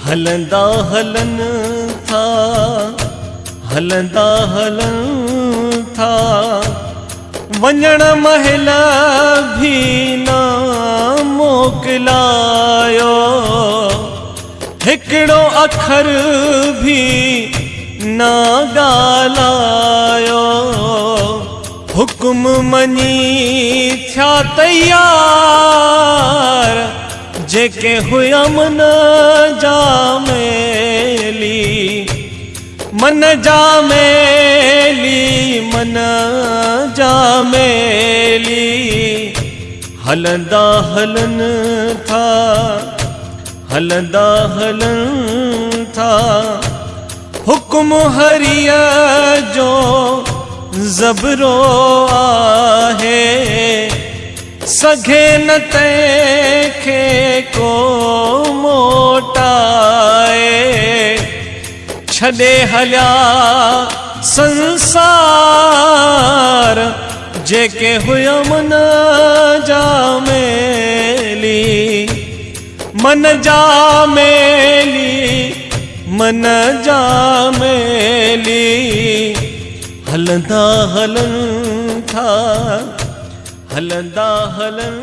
हलंदा हलन था, हलंदा हलन था, वञण महिल भी ना मोकिलायो, हिकिड़ो अखर भी ना ॻाल्हायो, हुकुम मञी थिया तैयार, जेके हुया मन जामेली, मन जामेली, मन जामेली, हलंदा हलन था, हलंदा हलन था, हुकुम हरिया जो ज़बरो आहे, सघे न तंहिंखे को मोटाए, छॾे हलिया संसार, जेके हुया मन जामेली, मन जामेली, मन जामेली, हलंदा हलन था, हलंदा हलन